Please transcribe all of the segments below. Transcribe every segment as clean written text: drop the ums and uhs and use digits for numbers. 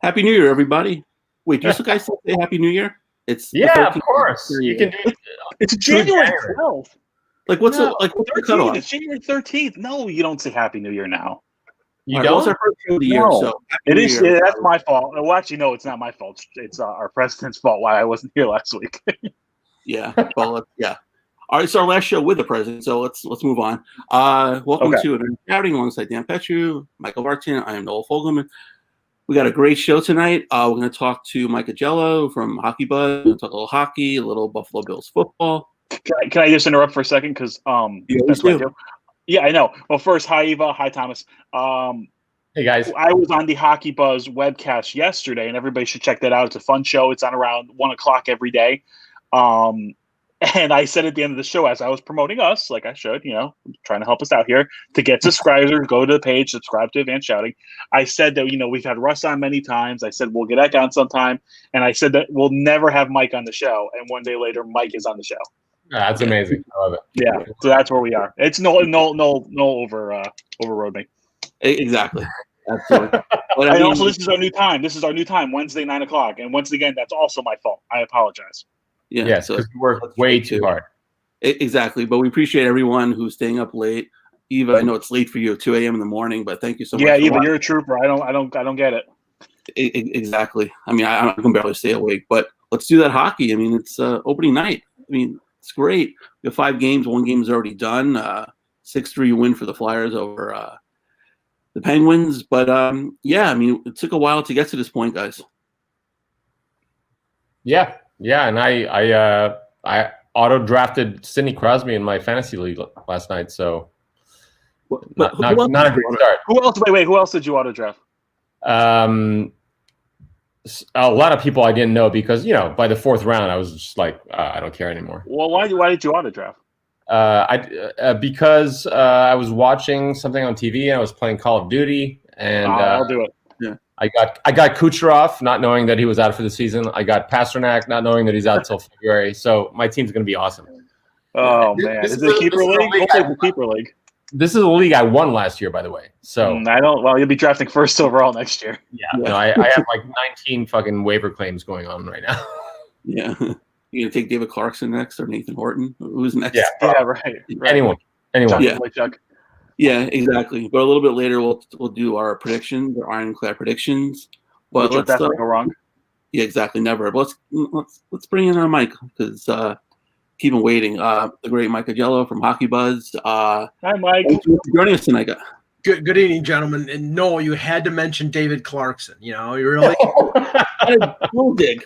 Happy New Year, everybody. Wait, do you guys say Happy New Year? It's the Yeah, 13th of course. You can do it. It's January 12th. Like, what's the cutoff? It's January 13th. No, you don't say Happy New Year now. You All right, don't? well, it's our first show of the year, No. so Happy It New is. Year. That's my fault. Well, actually, no, it's not my fault. It's our president's fault why I wasn't here last week. Yeah. Well, yeah. All right, it's our last show with the president, so let's move on. Welcome to Advanced Scouting alongside Dan Petru, Michael Barton. I am Noel Fogelman. We got a great show tonight. We're going to talk to Michael Jello from Hockey Buzz. We're going to talk a little hockey, a little Buffalo Bills football. Can I just interrupt for a second? Because that's what I do. Yeah, I know. Well, first, hi, Eva. Hi, Thomas. Hey, guys. I was on the Hockey Buzz webcast yesterday, and everybody should check that out. It's a fun show. It's on around 1 o'clock every day. And I said at the end of the show, as I was promoting us, like I should, trying to help us out here, to get subscribers, go to the page, subscribe to Advanced Shouting. I said that, we've had Russ on many times. I said, we'll get Eck on sometime. And I said that we'll never have Mike on the show. And one day later, Mike is on the show. That's amazing. I love it. Yeah. So that's where we are. It's no overrode me. Exactly. Absolutely. But and also, this is our new time. Wednesday, 9 o'clock. And once again, that's also my fault. I apologize. Yeah. Yes, because we work way too hard. Exactly. But we appreciate everyone who's staying up late. Eva, I know it's late for you at 2 a.m. in the morning, but thank you so much. Yeah, Eva, you're a trooper. I don't get it. Exactly. I mean, I can barely stay awake, but let's do that hockey. I mean, it's opening night. I mean, it's great. We have 5 games. 1 game is already done. 6-3 win for the Flyers over the Penguins. But yeah, I mean, it took a while to get to this point, guys. Yeah, and I auto drafted Sidney Crosby in my fantasy league last night. So not a great start. Who else? Wait. Who else did you auto draft? A lot of people I didn't know because by the 4th round I was just like I don't care anymore. Well, why did you auto draft? Because I was watching something on TV and I was playing Call of Duty and I'll do it. Yeah. I got Kucherov, not knowing that he was out for the season. I got Pasternak, not knowing that he's out till February. So my team's going to be awesome. Oh man, is it a keeper league? Hopefully, the keeper league. This is a league I won last year, by the way. So I don't. Well, you'll be drafting first overall next year. Yeah. No, I have like 19 fucking waiver claims going on right now. Yeah. You gonna take David Clarkson next or Nathan Horton? Who's next? Yeah, right. Anyone. Yeah, exactly. But a little bit later, we'll do our predictions, our ironclad predictions. But let's go wrong. Yeah, exactly. Never. But let's bring in our Mike because keep him waiting. The great Michael Jello from Hockey Buzz. Hi, Mike. Thank you for joining us tonight. Good evening, gentlemen. And Noel, you had to mention David Clarkson. You really little dig.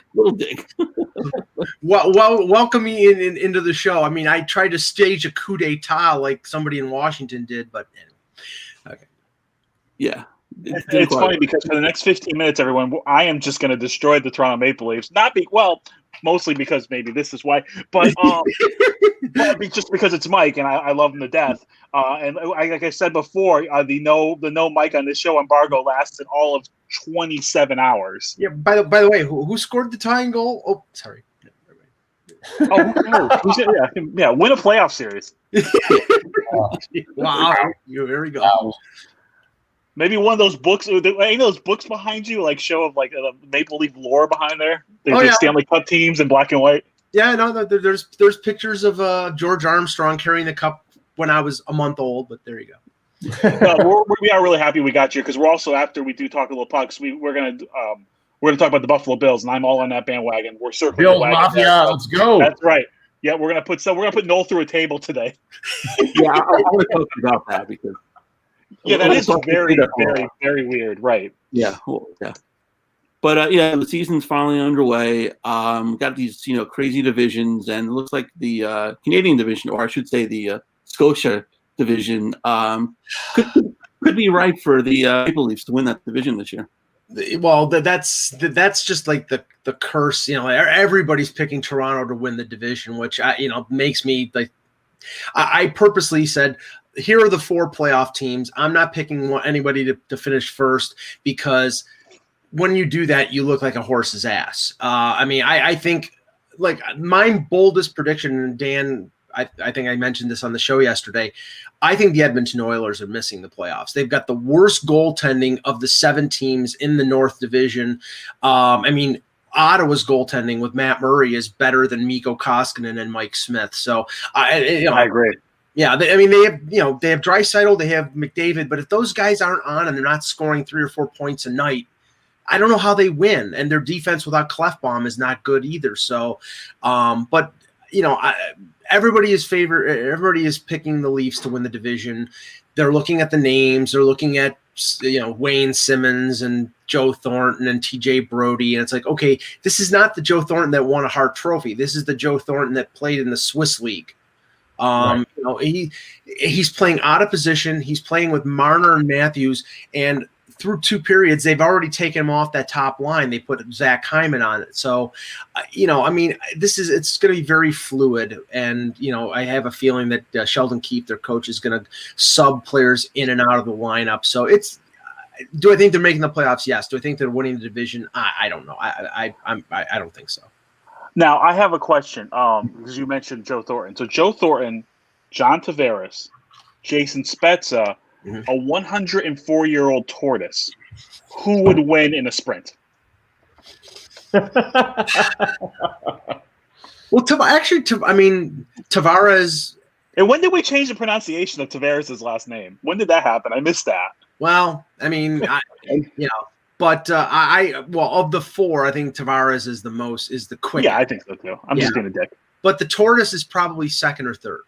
Well, welcome me into the show. I mean, I tried to stage a coup d'etat like somebody in Washington did, but anyway. Okay. Yeah. It's funny because for the next 15 minutes, everyone, I am just going to destroy the Toronto Maple Leafs. Mostly because maybe this is why, but just because it's Mike and I love him to death. And like I said before, the no Mike on this show embargo lasted all of 27 hours. Yeah. By the way, who scored the tying goal? Oh, sorry. Yeah. Win a playoff series. Wow. Here we go. Wow. Maybe one of those books. Any of those books behind you, like show of like Maple Leaf lore behind there. The Stanley Cup teams in black and white. Yeah, no, there's pictures of George Armstrong carrying the cup when I was a month old. But there you go. We are really happy we got you because we're also, after we do talk a little pucks, we're gonna talk about the Buffalo Bills, and I'm all on that bandwagon. We're circling Bills Mafia. Let's go. That's right. Yeah, we're gonna put Noel through a table today. Yeah, I want to talk about that because. Yeah, that is very, very, very weird, right? Yeah, yeah. But the season's finally underway. Got these, crazy divisions, and it looks like the Canadian division, or I should say the Scotia division, could be right for the Maple Leafs to win that division this year. Well, that's just like the curse. Everybody's picking Toronto to win the division, which makes me like. I purposely said, here are the 4 playoff teams. I'm not picking anybody to finish first because when you do that, you look like a horse's ass. I think like my boldest prediction, and Dan, I think I mentioned this on the show yesterday. I think the Edmonton Oilers are missing the playoffs. They've got the worst goaltending of the 7 teams in the North Division. I mean, Ottawa's goaltending with Matt Murray is better than Mikko Koskinen and Mike Smith. So I agree. Yeah, they have Draisaitl, they have McDavid, but if those guys aren't on and they're not scoring 3 or 4 points a night, I don't know how they win. And their defense without Clefbaum is not good either. So, but everybody is picking the Leafs to win the division. They're looking at the names. They're looking at Wayne Simmons and Joe Thornton and TJ Brody, and it's like, okay, this is not the Joe Thornton that won a Hart Trophy. This is the Joe Thornton that played in the Swiss League. Right. He's playing out of position. He's playing with Marner and Matthews, and through 2 periods, they've already taken him off that top line. They put Zach Hyman on it. So, it's going to be very fluid. And, I have a feeling that Sheldon Keefe, their coach, is going to sub players in and out of the lineup. So do I think they're making the playoffs? Yes. Do I think they're winning the division? I don't know. I don't think so. Now, I have a question because you mentioned Joe Thornton. So Joe Thornton, John Tavares, Jason Spezza, a 104-year-old tortoise. Who would win in a sprint? Well, Tavares. And when did we change the pronunciation of Tavares' last name? When did that happen? I missed that. Well, But of the 4, I think Tavares is the quickest. Yeah, I think so too. I'm just being a dick. But the tortoise is probably 2nd or 3rd.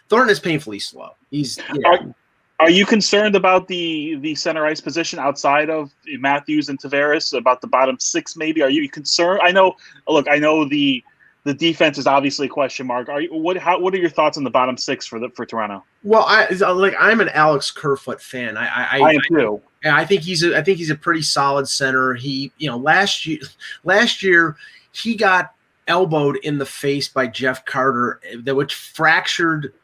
Thornton is painfully slow. Are you concerned about the center ice position outside of Matthews and Tavares, about the bottom 6 maybe? Are you concerned? I know the defense is obviously a question mark. What are your thoughts on the bottom 6 for Toronto? Well, I'm an Alex Kerfoot fan. I am too. I think he's a pretty solid center. He, last year he got elbowed in the face by Jeff Carter, which fractured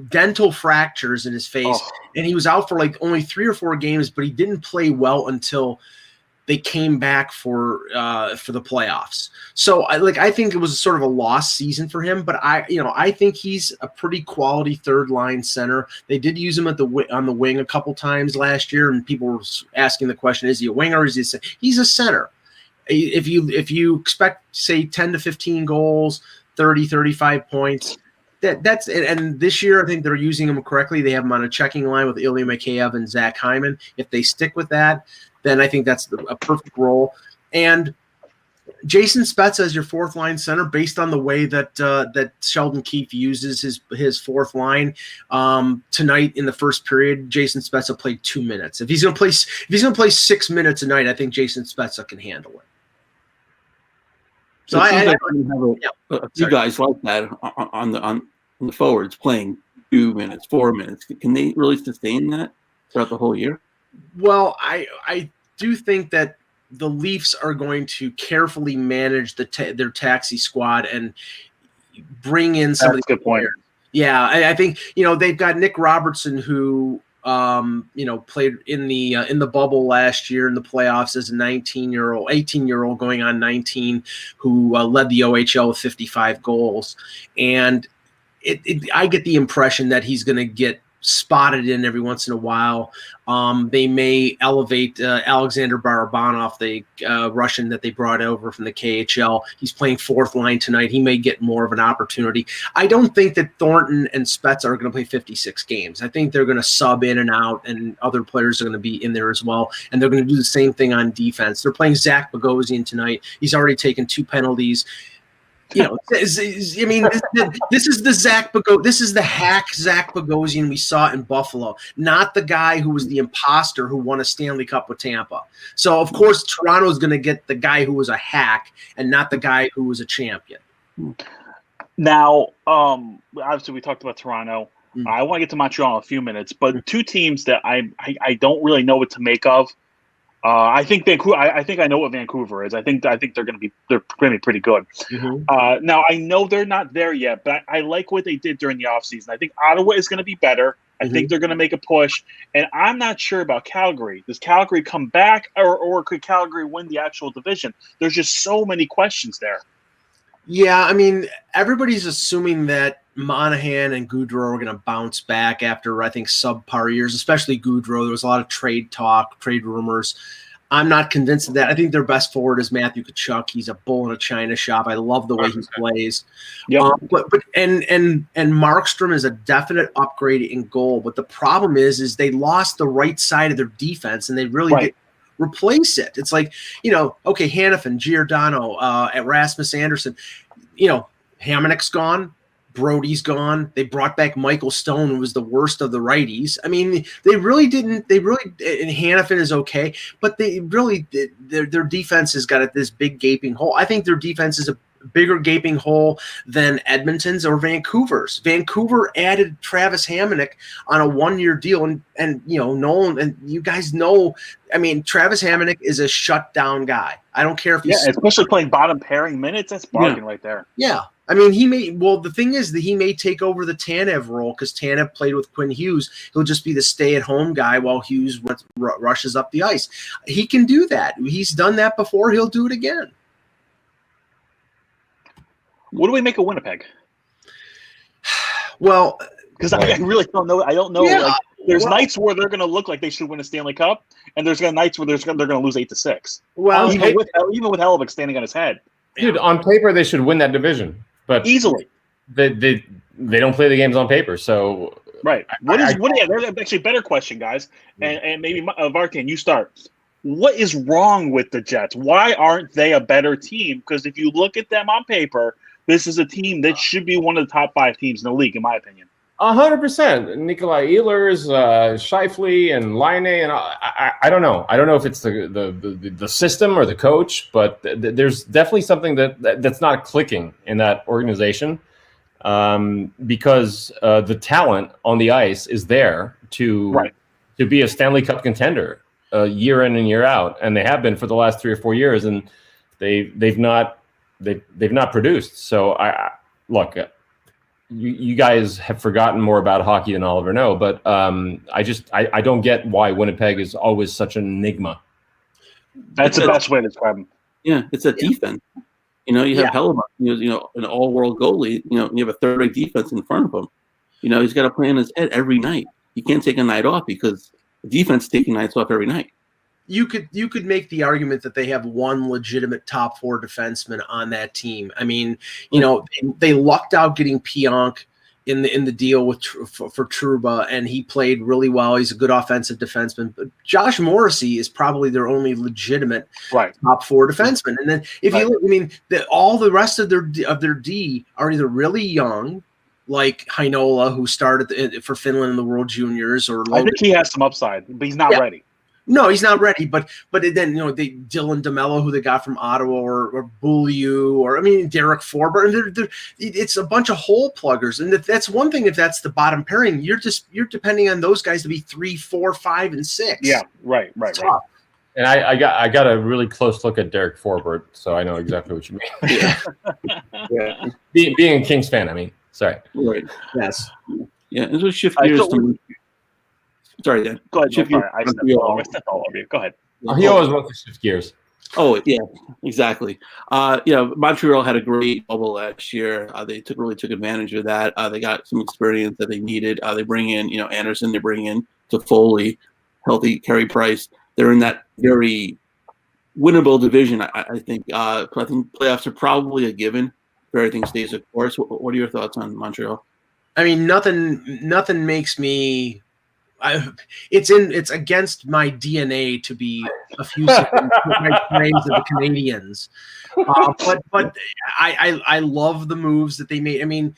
dental fractures in his face, and he was out for only 3 or 4 games. But he didn't play well until they came back for the playoffs. So I think it was sort of a lost season for him, but I think he's a pretty quality 3rd line center. They did use him on the wing a couple times last year, and people were asking the question, is he a winger or is he he's a center? If you expect, say, 10 to 15 goals, 30, 35 points, that's it. And this year, I think they're using him correctly. They have him on a checking line with Ilya Mikheyev and Zach Hyman. If they stick with that, then I think that's a perfect role. And Jason Spezza as your 4th line center, based on the way that Sheldon Keefe uses his 4th line. Tonight in the first period, Jason Spezza played 2 minutes. If he's going to play 6 minutes a night, I think Jason Spezza can handle it. So I have a few guys like that on the forwards playing 2 minutes, 4 minutes. Can they really sustain that throughout the whole year? Well, I do think that the Leafs are going to carefully manage their taxi squad and bring in some of the good point. Yeah, I think they've got Nick Robertson, who played in the bubble last year in the playoffs as a 18-year-old going on 19, who led the OHL with 55 goals, and I get the impression that he's going to get spotted in every once in a while. They may elevate Alexander Barabanov, the Russian that they brought over from the KHL. He's playing 4th line tonight. He may get more of an opportunity. I don't think that Thornton and Spezza are going to play 56 games. I think they're going to sub in and out, and other players are going to be in there as well. And they're going to do the same thing on defense. They're playing Zach Bogosian tonight. He's already taken 2 penalties. This is the this is the hack Zach Bogosian we saw in Buffalo, not the guy who was the imposter who won a Stanley Cup with Tampa. So of course Toronto is going to get the guy who was a hack and not the guy who was a champion. Now, obviously we talked about Toronto. I want to get to Montreal in a few minutes, but 2 teams that I don't really know what to make of. I think Vancouver. I think I know what Vancouver is. I think they're going to be pretty good. Mm-hmm. Now I know they're not there yet, but I like what they did during the offseason. I think Ottawa is going to be better. I think they're going to make a push, and I'm not sure about Calgary. Does Calgary come back, or could Calgary win the actual division? There's just so many questions there. Yeah, I mean, everybody's assuming that Monahan and Goudreau are going to bounce back after, I think, subpar years, especially Goudreau. There was a lot of trade talk, trade rumors. I'm not convinced of that. I think their best forward is Matthew Tkachuk. He's a bull in a china shop. I love the way he plays. Yep. But Markstrom is a definite upgrade in goal. But the problem is they lost the right side of their defense, and they really didn't replace it. It's like, okay, Hannafin, Giordano, Rasmus Anderson, Hamannik's gone. Brody's gone. They brought back Michael Stone, who was the worst of the righties. I mean, and Hannafin is okay, but their defense has got this big gaping hole. I think their defense is a bigger gaping hole than Edmonton's or Vancouver's. Vancouver added Travis Hamonic on a 1-year deal, and Nolan, and you guys know, I mean, Travis Hamonic is a shutdown guy. I don't care if he's especially playing bottom pairing minutes. That's bargain right there. Yeah. I mean, the thing is that he may take over the Tanev role because Tanev played with Quinn Hughes. He'll just be the stay-at-home guy while Hughes rushes up the ice. He can do that. He's done that before. He'll do it again. What do we make of Winnipeg? Well, because I really don't know. I don't know. Yeah, there's nights where they're going to look like they should win a Stanley Cup, and there's nights where they're going to lose 8-6. Well, even with Hellebuyck standing on his head. Dude, on paper they should win that division, but easily. They don't play the games on paper, so right. There's actually a better question, guys, and maybe Vartan, you start. What is wrong with the Jets? Why aren't they a better team? Because if you look at them on paper, this is a team that should be one of the top 5 teams in the league, in my opinion. 100%. Nikolai Ehlers, Scheifele, and Laine, and I don't know. I don't know if it's the system or the coach, but there's definitely something that's not clicking in that organization because the talent on the ice is there to be a Stanley Cup contender year in and year out, and they have been for the last 3 or 4 years, and they've not produced. So look. You guys have forgotten more about hockey than I'll ever know, but I don't get why Winnipeg is always such an enigma. That's the best way to describe them. Yeah, it's a defense. You have Hellebuyck, an all-world goalie. You have a third-rate defense in front of him. He's got to play in his head every night. He can't take a night off because the defense is taking nights off every night. You could make the argument that they have one legitimate top 4 defenseman on that team. I mean, they lucked out getting Pionk in the deal for Trouba, and he played really well. He's a good offensive defenseman. But Josh Morrissey is probably their only legitimate top 4 defenseman. And then if you look, I mean, all the rest of their D are either really young, like Heinola, who started for Finland in the World Juniors, or I think he has some upside, but he's not ready. No, he's not ready. But then Dylan DeMello, who they got from Ottawa, or Beaulieu, or Derek Forber, and it's a bunch of hole pluggers. And that's one thing. If that's the bottom pairing, you're depending on those guys to be 3, 4, 5, and 6. Yeah, right. And I got a really close look at Derek Forbert, so I know exactly what you mean. Being a Kings fan, sorry. Right. Yes. Yeah. And so shift gears to. Sorry, Dan. Go ahead. I stepped all over you. Go ahead. He always wants to shift gears. Oh, yeah, exactly. Montreal had a great bubble last year. They really took advantage of that. They got some experience that they needed. They bring in, Anderson. They bring in Toffoli, healthy Carey Price. They're in that very winnable division, I think. I think playoffs are probably a given if everything stays the course. What are your thoughts on Montreal? Nothing makes me. It's against my DNA to be effusive with my praise of the Canadiens, but I love the moves that they made.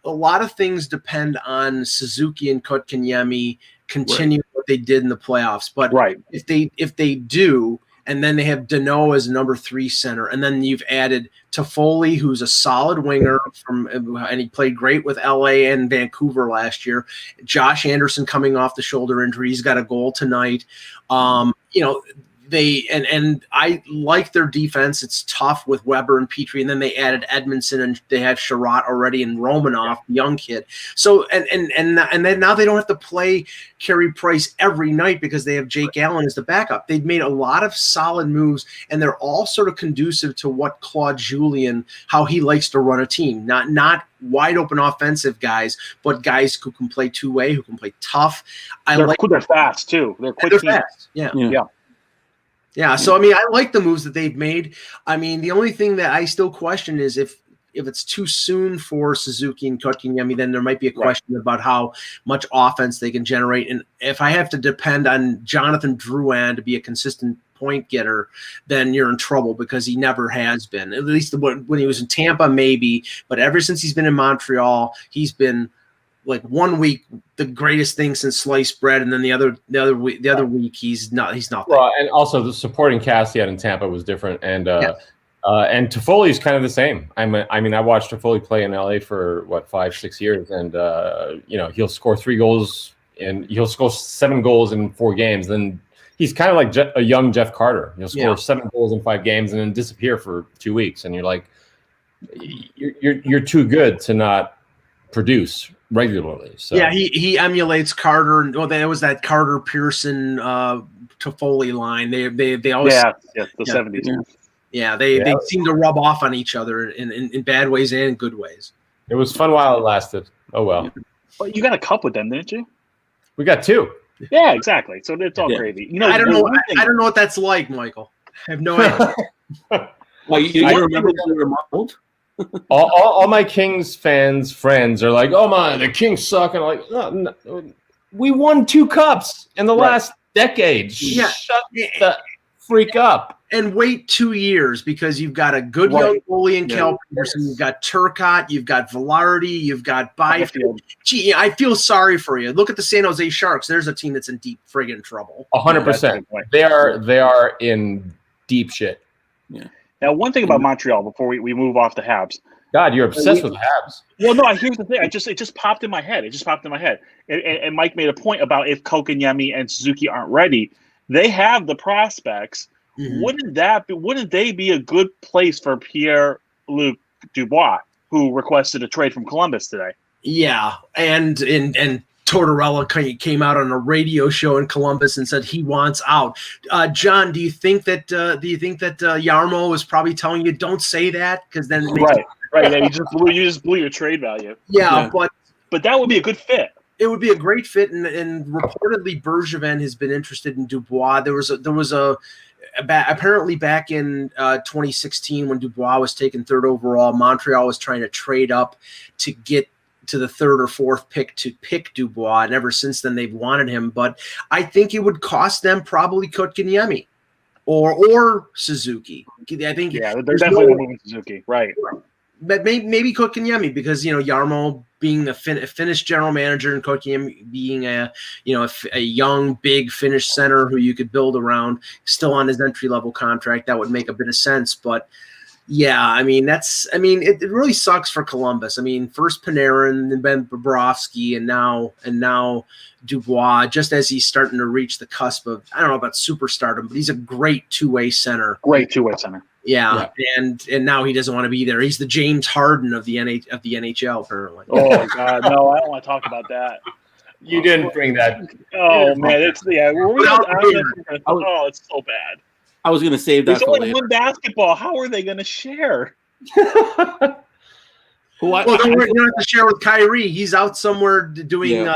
A lot of things depend on Suzuki and Kotkaniemi continuing what they did in the playoffs. But if they do, and then they have Deneau as number 3 center, and then you've added Toffoli, who's a solid winger and he played great with LA and Vancouver last year. Josh Anderson coming off the shoulder injury, he's got a goal tonight. and I like their defense. It's tough with Weber and Petrie, and then they added Edmondson, and they have Sherratt already, and Romanoff, the young kid. So and then now they don't have to play Carey Price every night because they have Jake Allen as the backup. They've made a lot of solid moves, and they're all sort of conducive to what Claude Julien, how he likes to run a team. Not wide open offensive guys, but guys who can play two-way, who can play tough. They're fast too. They're quick. They're fast. Yeah. So I mean, I like the moves that they've made. I mean, the only thing that I still question is if it's too soon for Suzuki and Kotkaniemi, then there might be a question about how much offense they can generate. And if I have to depend on Jonathan Drouin to be a consistent point getter, then you're in trouble because he never has been. At least when he was in Tampa, maybe. But ever since he's been in Montreal, he's been like 1 week the greatest thing since sliced bread, and then the other week he's not. Well, and also the supporting cast he had in Tampa was different, and Toffoli's kind of the same. I mean, I watched Toffoli play in LA for 5-6 years, and he'll score 3 goals and he'll score 7 goals in 4 games. Then he's kind of like a young Jeff Carter. He'll score 7 goals in 5 games and then disappear for 2 weeks, and you're like, you're too good to not produce regularly. So he emulates Carter. Well, there was that Carter Pearson Toffoli line. They always the 70s. Yeah, they seem to rub off on each other in bad ways and good ways. It was fun while it lasted. Oh well. Well, you got a cup with them, didn't you? We got 2. Yeah, exactly. So it's all gravy. I don't know. I don't know what that's like, Michael. I have no idea. Well, you remember when we were muffled? all my Kings friends are like, "Oh my, the Kings suck," and I'm like, no, we won 2 cups in the last decade. Shut the freak up. And wait 2 years because you've got a good young goalie in Cal Peterson. You've got Turcotte. You've got Velarde. You've got Byfield. Gee, I feel sorry for you. Look at the San Jose Sharks. There's a team that's in deep friggin' trouble. 100%. They are in deep shit. Yeah. Now, one thing about Montreal before we move off the Habs. God, you're obsessed with the Habs. Well, no, here's the thing. It just popped in my head. And Mike made a point about if Kotkaniemi and Suzuki aren't ready, they have the prospects. Mm-hmm. Wouldn't they be a good place for Pierre-Luc Dubois, who requested a trade from Columbus today? Yeah, and Tortorella came out on a radio show in Columbus and said he wants out. John, do you think that Jarmo was probably telling you don't say that because then it makes right? Yeah, you just blew your trade value. Yeah, but that would be a good fit. It would be a great fit, and reportedly Bergevin has been interested in Dubois. There was apparently back in 2016 when Dubois was taken 3rd overall, Montreal was trying to trade up to get to the 3rd or 4th pick to pick Dubois, and ever since then they've wanted him. But I think it would cost them probably Kotkaniemi or Suzuki. I think they're definitely moving Suzuki, right? But maybe Kotkaniemi because Jarmo being a Finnish general manager and Kotkaniemi being a young big Finnish center who you could build around, still on his entry-level contract, that would make a bit of sense. But yeah, it really sucks for Columbus. I mean, first Panarin, then Bobrovsky, and now Dubois, just as he's starting to reach the cusp of, I don't know about superstardom, but he's a great two-way center. Yeah, and now he doesn't want to be there. He's the James Harden of the NHL, apparently. Oh God, no! I don't want to talk about that. You didn't bring that. Oh man, it's it's so bad. I was going to save that. There's only one basketball. How are they going to share? Well, they're going to have to share with Kyrie. He's out somewhere doing,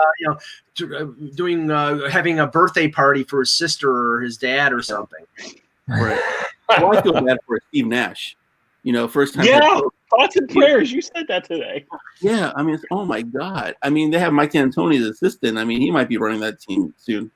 having a birthday party for his sister or his dad or something. Right. Well, I feel bad for Steve Nash. First time. Yeah, thoughts and prayers. You said that today. Yeah, I mean, oh my God. I mean, they have Mike D'Antoni's assistant. I mean, he might be running that team soon.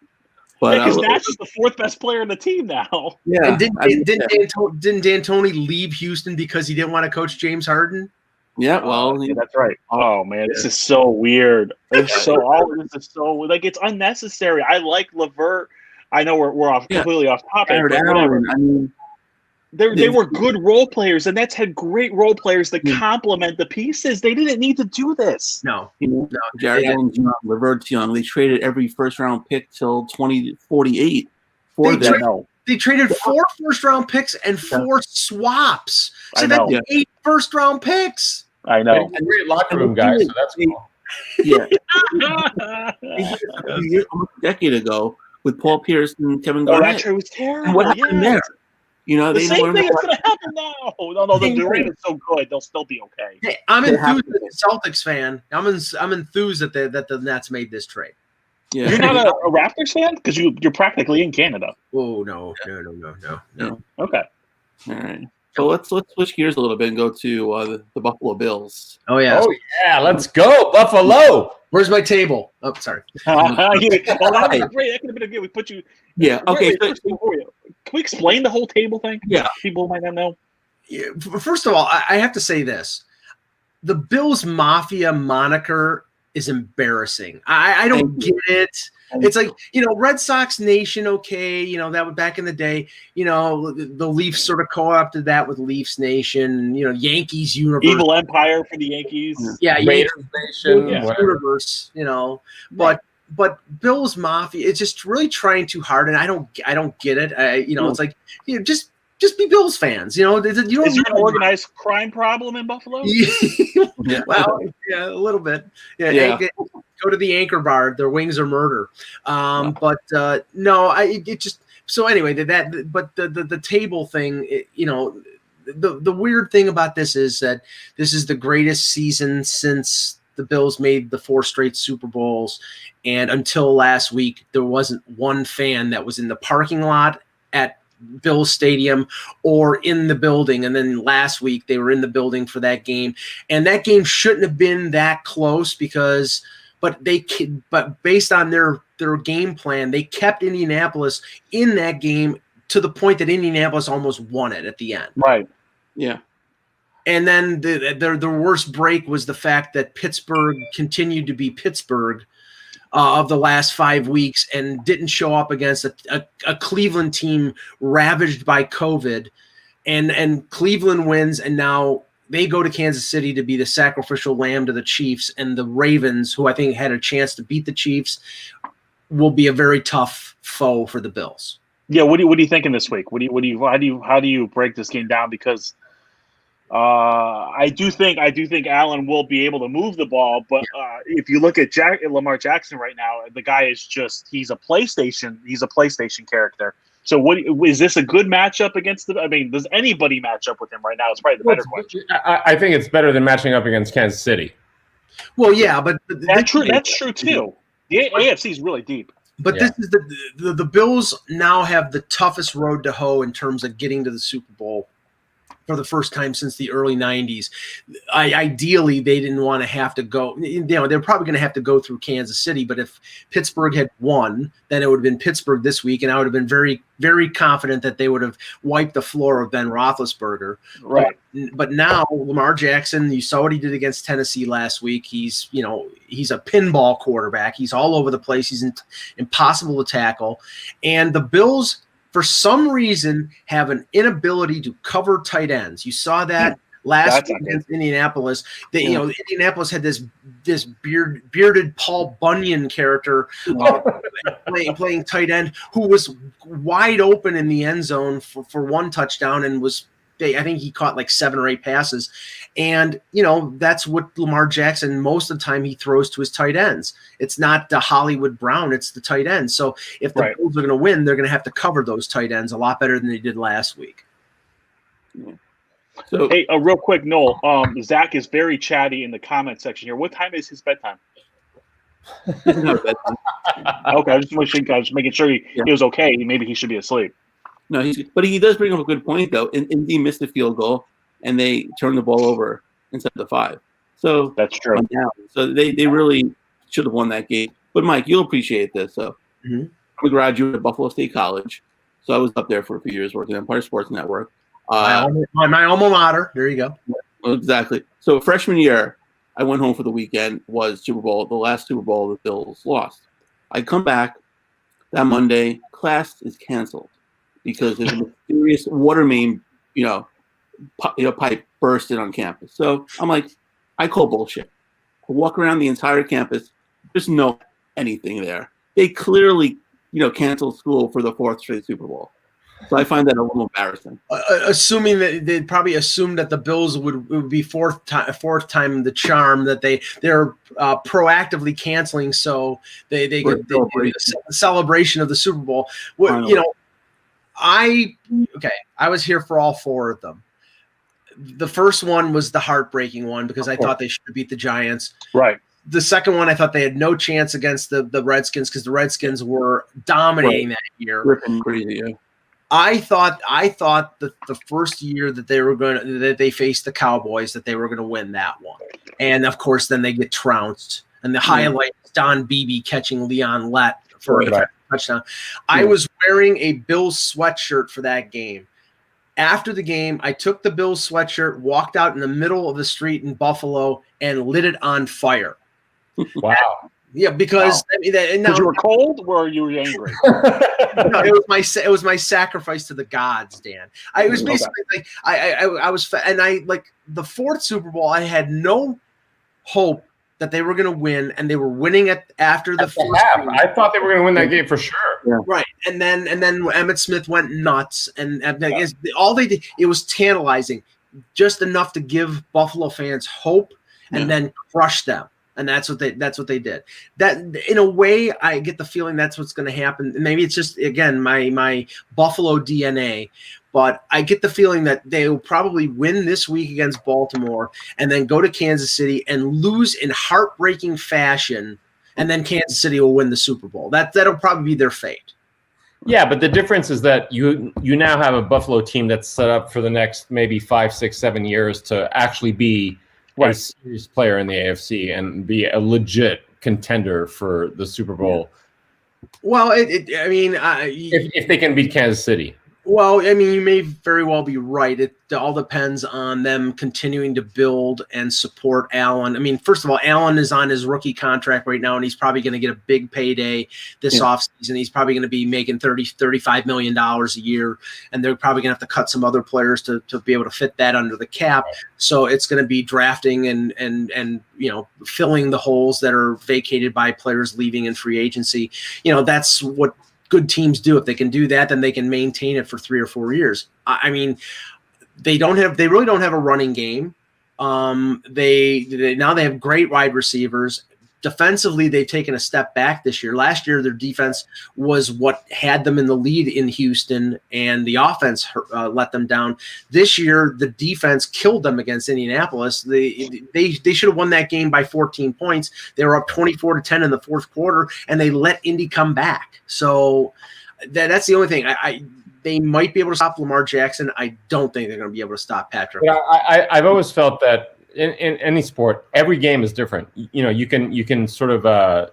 But because Nash is the 4th best player in the team now. Yeah. And didn't D'Antoni leave Houston because he didn't want to coach James Harden? Yeah, well, that's right. Oh man, this is so weird. It's it's unnecessary. I like Levert. I know we're completely off topic. Allen, I mean, they were good role players, and Nets had great role players that complement the pieces. They didn't need to do this. No. Jared Allen's young, Levert's young. They traded every first round pick till 2048 for that. They traded 4 first-round picks and 4 swaps. So that's 8 first-round picks. I know. Great locker room guys, so that's cool. Yeah. Almost a decade ago with Paul Pierce and Kevin Garnett. That trade was terrible. And what happened there? You know, the same thing is going to happen now. No, the Durant is so good; they'll still be okay. Hey, I'm enthused as a Celtics fan. I'm enthused that the Nets made this trade. Yeah. You're not a Raptors fan because you're practically in Canada. Oh no. Okay. All right. So let's switch gears a little bit and go to the Buffalo Bills. Oh yeah. Let's go Buffalo. Where's my table? Oh, sorry. That could have been good. We put you. Yeah. Okay. Can we explain the whole table thing? Yeah. People might not know. Yeah, first of all, I have to say this: the Bills Mafia moniker is embarrassing. I don't get it. It's like, Red Sox Nation, okay, that was back in the day, the Leafs sort of co-opted that with Leafs Nation, Yankees Universe. Evil Empire for the Yankees. Yeah, Raiders Nation, Universe, but Bills Mafia, it's just really trying too hard, and I don't get it. It's like, just be Bills fans. You don't. Is there an organized crime problem in Buffalo? Well, yeah, a little bit. Yeah. Go to the Anchor Bar. Their wings are murder. But no, it just. So anyway, but the table thing, the weird thing about this is that this is the greatest season since the Bills made the 4 straight Super Bowls, and until last week, there wasn't one fan that was in the parking lot at Bills Stadium or in the building. And then last week they were in the building for that game, and that game shouldn't have been that close but based on their game plan, they kept Indianapolis in that game to the point that Indianapolis almost won it at the end. Right. Yeah. And then the worst break was the fact that Pittsburgh continued to be Pittsburgh of the last 5 weeks and didn't show up against a Cleveland team ravaged by COVID, and Cleveland wins, and now they go to Kansas City to be the sacrificial lamb to the Chiefs, and the Ravens, who I think had a chance to beat the Chiefs, will be a very tough foe for the Bills. Yeah, what do you think in this week? How do you break this game down? Because I do think Allen will be able to move the ball, but if you look at Lamar Jackson right now, the guy is he's a PlayStation character. So is this a good matchup against does anybody match up with him right now? It's probably the better question. I think it's better than matching up against Kansas City. Well, yeah, but that's true too. The AFC is really deep. But this is the Bills now have the toughest road to hoe in terms of getting to the Super Bowl for the first time since the early 90s. Ideally, they didn't want to have to go. They're probably going to have to go through Kansas City. But if Pittsburgh had won, then it would have been Pittsburgh this week, and I would have been very, very confident that they would have wiped the floor of Ben Roethlisberger. Right. But now Lamar Jackson, you saw what he did against Tennessee last week. He's a pinball quarterback. He's all over the place. He's impossible to tackle, and the Bills, for some reason, have an inability to cover tight ends. You saw that last week against Indianapolis. Indianapolis had this bearded Paul Bunyan character playing tight end, who was wide open in the end zone for one touchdown, and I think he caught like 7 or 8 passes. And, that's what Lamar Jackson, most of the time he throws to his tight ends. It's not the Hollywood Brown, it's the tight end. So if the Bills are going to win, they're going to have to cover those tight ends a lot better than they did last week. Yeah. So, hey, real quick, Noel, Zach is very chatty in the comment section here. What time is his bedtime? Okay, I'm just making sure he was okay. Maybe he should be asleep. No, but he does bring up a good point, though. Indy missed the field goal, and they turned the ball over instead of the 5. So that's true. So they really should have won that game. But Mike, you'll appreciate this. So I'm a graduate of Buffalo State College, so I was up there for a few years working on Empire Sports Network. My alma mater. There you go. Exactly. So freshman year, I went home for the weekend. Was Super Bowl, the last Super Bowl the Bills lost. I come back that Monday. Class is canceled because there's a mysterious water main, pipe bursted on campus. So I'm like, I call bullshit. I walk around the entire campus. There's no anything there. They clearly, canceled school for the 4th straight Super Bowl. So I find that a little embarrassing. Assuming that they'd probably assumed that the Bills would be fourth time the charm, that they're proactively canceling so they get the celebration of the Super Bowl. I was here for all four of them. The first one was the heartbreaking one because I thought they should have beat the Giants. Right. The second one, I thought they had no chance against the Redskins because the Redskins were dominating that year. Ripping crazy, yeah. I thought that the first year that they faced the Cowboys that they were gonna win that one, and of course then they get trounced. And the highlight is Don Beebe catching Leon Lett for a touchdown. I was wearing a Bills sweatshirt for that game. After the game, I took the Bills sweatshirt, walked out in the middle of the street in Buffalo, and lit it on fire. Wow. Yeah, because you were cold or you were angry? No, it was my sacrifice to the gods, Dan. It was basically like I was, and I like the fourth Super Bowl. I had no hope that they were going to win, and they were winning it after the first half. I thought they were going to win that game for sure. Yeah. Right, and then Emmitt Smith went nuts, and all they did, it was tantalizing, just enough to give Buffalo fans hope, and then crush them. And that's what they did. That in a way, I get the feeling that's what's going to happen. Maybe it's just again my Buffalo DNA, but I get the feeling that they will probably win this week against Baltimore, and then go to Kansas City and lose in heartbreaking fashion, and then Kansas City will win the Super Bowl. That'll probably be their fate. Yeah, but the difference is that you now have a Buffalo team that's set up for the next maybe 5, 6, 7 years to actually be a serious player in the AFC and be a legit contender for the Super Bowl. Well, if they can beat Kansas City. Well, I mean, you may very well be right. It all depends on them continuing to build and support Allen. I mean, first of all, Allen is on his rookie contract right now, and he's probably going to get a big payday this offseason. He's probably going to be making $35 million a year, and they're probably going to have to cut some other players to be able to fit that under the cap. So it's going to be drafting and filling the holes that are vacated by players leaving in free agency. That's what good teams do. If they can do that, then they can maintain it for 3 or 4 years. I mean, they really don't have a running game. They have great wide receivers. Defensively, they've taken a step back this year. Last year, their defense was what had them in the lead in Houston, and the offense let them down. This year, the defense killed them against Indianapolis. They should have won that game by 14 points. They were up 24-10 in the fourth quarter, and they let Indy come back. So that's the only thing. They might be able to stop Lamar Jackson. I don't think they're going to be able to stop Patrick. Yeah, I've always felt that in any sport, every game is different. You can sort of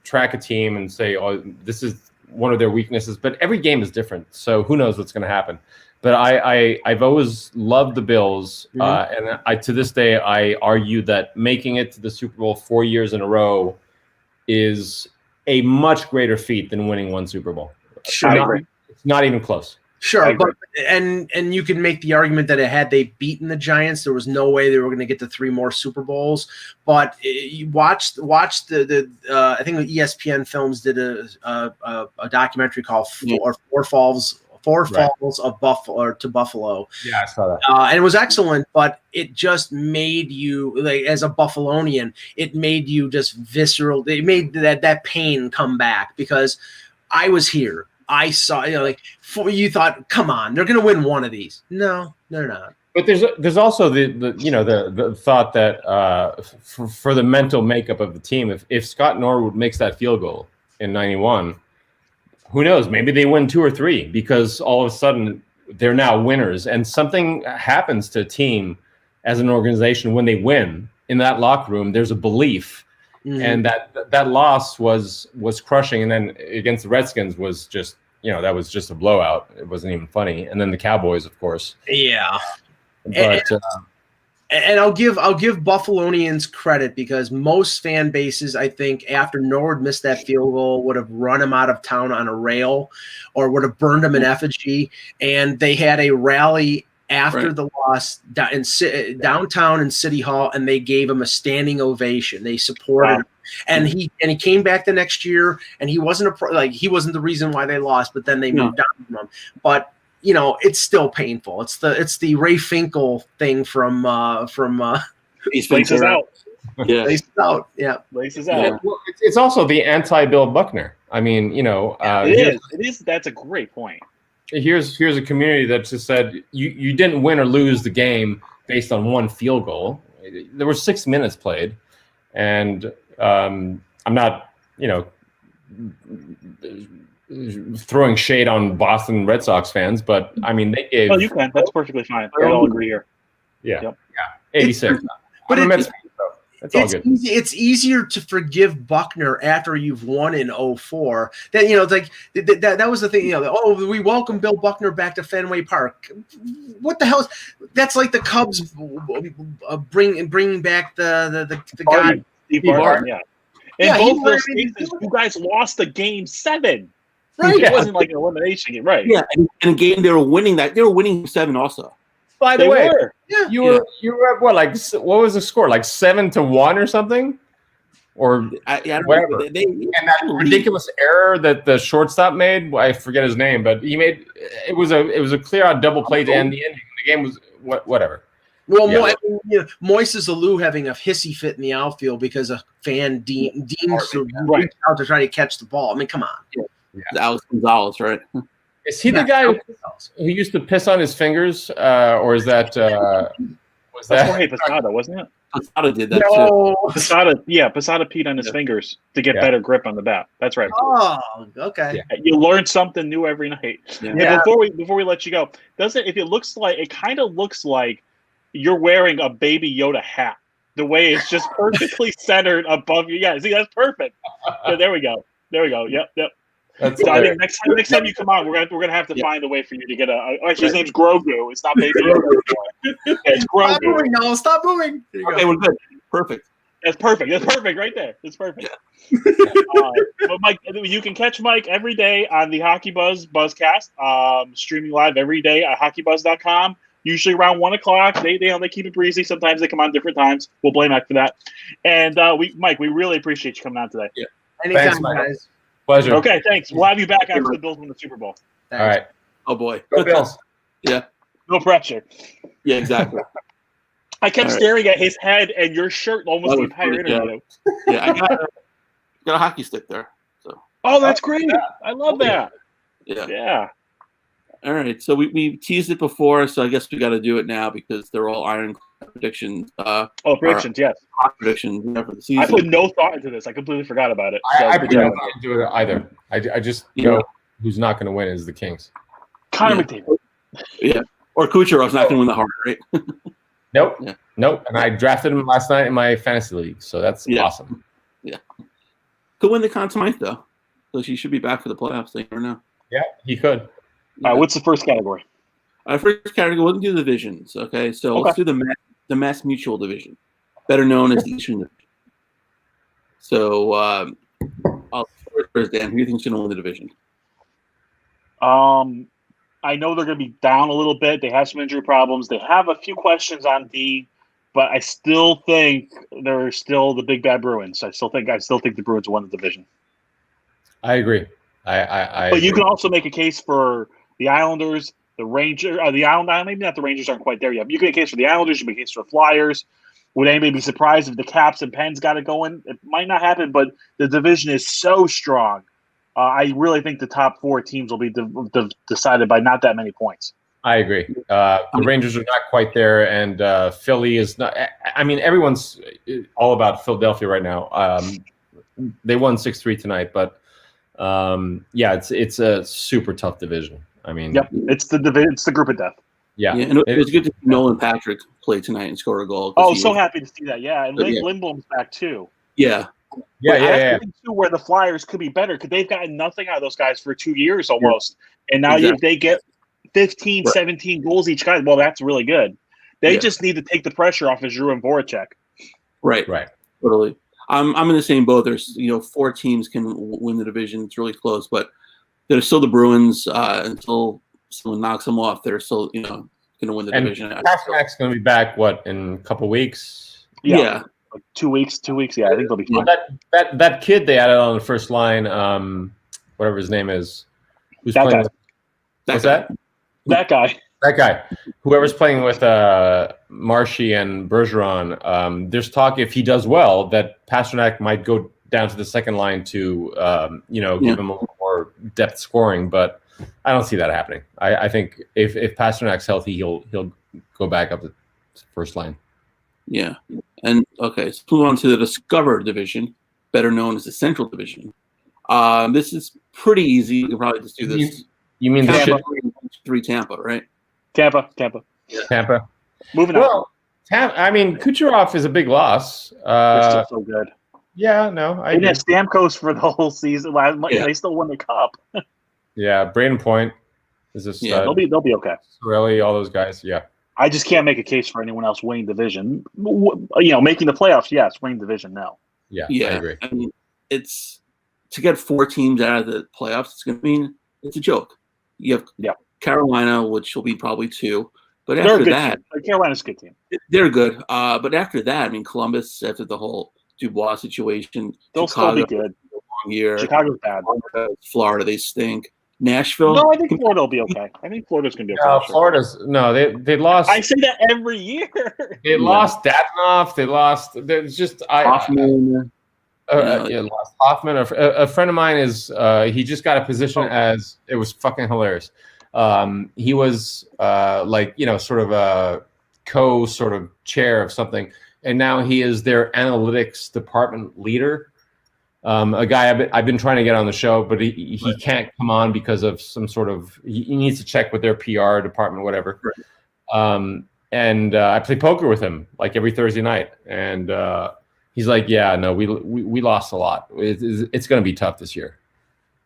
track a team and say, oh, this is one of their weaknesses, but every game is different. So who knows what's going to happen? But I've always loved the Bills, and to this day I argue that making it to the Super Bowl 4 years in a row is a much greater feat than winning one Super Bowl. Sure, it's not even close. Sure, but and you can make the argument that had they beaten the Giants, there was no way they were going to get to 3 more Super Bowls. But you watch the I think the ESPN Films did a documentary called Four Falls of Buffalo to Buffalo. Yeah, I saw that. And it was excellent, but it just made you, like, as a Buffalonian, it made you just visceral. It made that pain come back because I was here. I saw, you thought, come on, they're going to win one of these. No, they're not. But there's also the thought that for the mental makeup of the team, if Scott Norwood makes that field goal in 91, who knows? Maybe they win 2 or 3 because all of a sudden they're now winners, and something happens to a team as an organization when they win. In that locker room, there's a belief. Mm-hmm. And that loss was crushing, and then against the Redskins was just that was just a blowout. It wasn't even funny. And then the Cowboys, of course. Yeah, but and I'll give Buffalonians credit because most fan bases, I think, after Norwood missed that field goal, would have run him out of town on a rail, or would have burned him in effigy. And they had a rally after the loss downtown in City Hall, and they gave him a standing ovation. They supported him, and he came back the next year, and he wasn't he wasn't the reason why they lost, but then they moved on from him. But it's still painful. It's the Ray Finkel thing from Laces out. Yeah, Laces out. Yeah, Laces out. Yeah. Well, it's also the anti-Bill Buckner. I mean, it is. That's a great point. Here's a community that just said you didn't win or lose the game based on one field goal. There were 6 minutes played, and I'm not throwing shade on Boston Red Sox fans, but I mean they gave. Oh, you can. That's perfectly fine. We all agree here. Yeah, Yep. 86. But it's all good. It's easier to forgive Buckner after you've won in 2004. That it's like that was the thing. We welcome Bill Buckner back to Fenway Park. What the hell? That's like the Cubs bringing back the guy. Steve Barton. Yeah. In both those cases, you guys lost the game 7. Right. It wasn't like an elimination game, right? Yeah, and a game they were winning that. They were winning 7 also. By the way, you were at what was the score? Like 7-1 or something, or whatever. And that ridiculous error that the shortstop made, I forget his name, but he made it was a clear out double play to end the inning. The game was whatever. Well, Moises Alou having a hissy fit in the outfield because a fan deemed out to try to catch the ball. I mean, come on. Yeah. Alex Gonzalez, right? Is he the guy who used to piss on his fingers, or is that was that Jorge Posada, wasn't it? Posada did that too. Posada peed on his fingers to get better grip on the bat. That's right. Oh, okay. Yeah. You learn something new every night. Yeah. And before we let you go, it kind of looks like you're wearing a Baby Yoda hat. The way it's just perfectly centered above you. Yeah, see, that's perfect. Yeah, there we go. Yep. So I think next time you come on, we're gonna have to find a way for you to get actually his name's Grogu. It's not Baby Yoda. It's Grogu. Stop moving. Okay, we're good. Perfect. That's perfect right there. It's perfect. Yeah. But Mike, you can catch Mike every day on the Hockey Buzz Buzzcast, streaming live every day at hockeybuzz.com. Usually around 1:00. They keep it breezy. Sometimes they come on different times. We'll blame Mike for that. And Mike, we really appreciate you coming on today. Yeah. Anytime, guys. Pleasure. Okay, thanks. We'll have you back after the Bills win the Super Bowl. Thanks. All right. Oh boy. Go Bills. Yeah. No pressure. Yeah, exactly. I kept staring at his head and your shirt almost the entire interview. Yeah, I got a hockey stick there. So. Oh, that's great. I love that. Yeah. All right. So we teased it before, so I guess we got to do it now because they're all iron predictions. Predictions, yes. Hot predictions for the season. I put no thought into this. I completely forgot about it. I put no thought into it either. I just know who's not going to win is the Kings. Connor McDavid. Yeah. Or Kucherov's not going to win the Hart, right? Nope. Yeah. Nope. And I drafted him last night in my fantasy league, so that's awesome. Yeah. Could win the Conn Smythe, though. So she should be back for the playoffs. They never know. Yeah, he could. What's the first category? First category, we'll do the divisions. Okay, so let's do the Mass Mutual division, better known as the Eastern Division. So I'll start first, Dan. Who do you think is going to win the division? I know they're going to be down a little bit. They have some injury problems. They have a few questions on D, but I still think they're still the big bad Bruins. I still think the Bruins will win the division. I agree. But you can also make a case for the Islanders, the Rangers, maybe not the Rangers aren't quite there yet. But you can make a case for the Islanders, you can make a case for the Flyers. Would anybody be surprised if the Caps and Pens got it going? It might not happen, but the division is so strong. I really think the top 4 teams will be decided by not that many points. I agree. The Rangers are not quite there, and Philly is not. I mean, everyone's all about Philadelphia right now. They won 6-3 tonight, but it's a super tough division. I mean, it's the group of death. Yeah, and it was good to see Nolan Patrick play tonight and score a goal. Oh, so happy to see that. Yeah, and Lindblom's back too. Yeah. I think too where the Flyers could be better because they've gotten nothing out of those guys for 2 years almost, and now if they get 15, 17 goals each guy, well, that's really good. They just need to take the pressure off of Giroux and Voracek. Right. Totally. I'm in the same boat. There's 4 teams can win the division. It's really close, but there's still the Bruins until someone knocks them off. They're still going to win the And division. Pasternak's going to be back, in a couple weeks? Yeah. Like 2 weeks. 2 weeks. Yeah, I think they'll be fine. That kid they added on the first line, whatever his name is, who's That playing guy. What's that? That guy. That guy. Whoever's playing with Marshy and Bergeron, there's talk if he does well that Pasternak might go down to the second line to give him a little more depth scoring, but I don't see that happening. I think if Pasternak's healthy, he'll go back up the first line. Yeah. And okay, let's move on to the Discover division, better known as the Central Division. This is pretty easy. You can probably just do this. You mean Tampa, the 3 Tampa, right? Tampa. Tampa? Moving on. Well, Kucherov is a big loss. They're still so good. Yeah, no, I And agree. Stamkos for the whole season. They still won the cup. Yeah, Braden Point is a stud. They'll be okay. Sorelli, all those guys. Yeah. I just can't make a case for anyone else winning division. Making the playoffs, yes. Winning division, no. Yeah, Yeah. I agree. I mean, it's to get 4 teams out of the playoffs. It's a joke. You have Carolina, which will be probably 2, but They're after a good that, team. Carolina's a good team. they're good. But after that, I mean, Columbus, after the whole Dubois situation, They'll Chicago, still be good. long year. Chicago's bad. Florida, they stink. Nashville. No, I think Florida will be okay. I think Florida's going to be okay. No, Florida's they lost. I say that every year. They lost Dadonov. They lost. There's just Hoffman. lost Hoffman. A friend of mine is he just got a position as it was fucking hilarious. He was sort of a sort of chair of something, and now he is their analytics department leader. A guy I've been trying to get on the show, but he can't come on because of some sort of he needs to check with their PR department, whatever. Right. And I play poker with him like every Thursday night, and he's like, "Yeah, no, we lost a lot. It's going to be tough this year.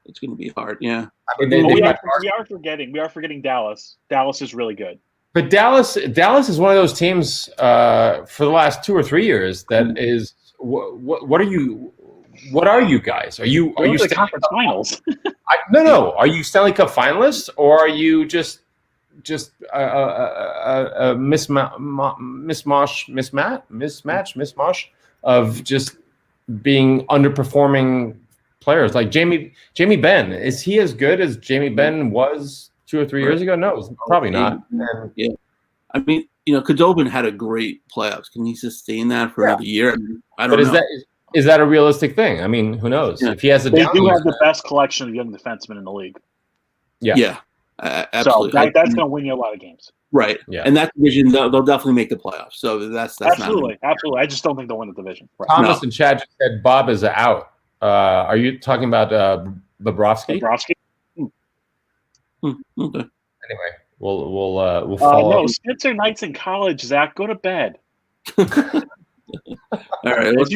It's going to be hard." Yeah. I mean, we are forgetting Dallas. Dallas is really good. But Dallas is one of those teams for the last 2 or 3 years that is what are you? What are you guys? Are you the conference finals? No. Are you Stanley Cup finalists, or are you just a mismatch of just being underperforming players? Like Jamie Benn, is he as good as Jamie Benn was 2 or 3 years ago? No, probably not. Yeah, I mean, Khudobin had a great playoffs. Can he sustain that for another year? I don't know. Is that a realistic thing? I mean, who knows? Yeah. If he has they do have the best collection of young defensemen in the league. Yeah, absolutely. So that's going to win you a lot of games. Right. Yeah. And that division, they'll definitely make the playoffs. So that's absolutely. I just don't think they'll win the division. Right. Thomas and Chad just said Bob is out. Are you talking about Bobrovsky? Okay. Anyway, we'll follow. No, Spitzer Knights in college. Zach, go to bed. All right. Did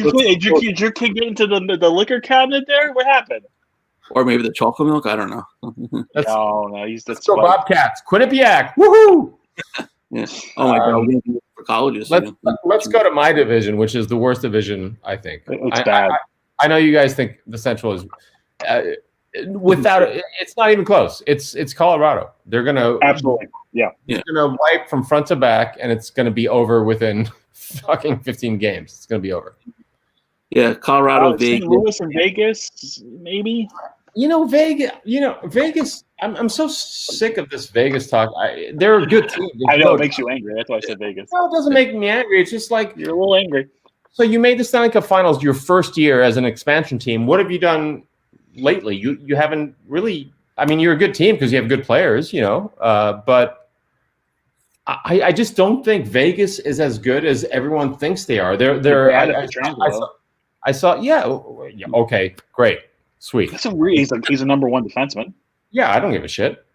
your kid get into the liquor cabinet there? What happened? Or maybe the chocolate milk? I don't know. No. Let's go Bobcats. Quinnipiac. Woohoo! Yeah. Oh my God. For colleges. Let's go to my division, which is the worst division, I think. It's bad. I know you guys think the Central is it's not even close. It's Colorado. They're gonna absolutely They're gonna wipe from front to back, and it's gonna be over within fucking 15 games. It's gonna be over. Yeah, Colorado, Vegas. St. Louis and Vegas, maybe. Vegas. I'm so sick of this Vegas talk. They're a good team. I know it makes you angry. That's why I said Vegas. No, it doesn't make me angry. It's just like you're a little angry. So you made the Stanley Cup Finals your first year as an expansion team. What have you done lately? You haven't really. I mean, you're a good team because you have good players, but I just don't think Vegas is as good as everyone thinks they are. I saw. Yeah. Okay. Great. Sweet. That's he's a number 1 defenseman. Yeah, I don't give a shit.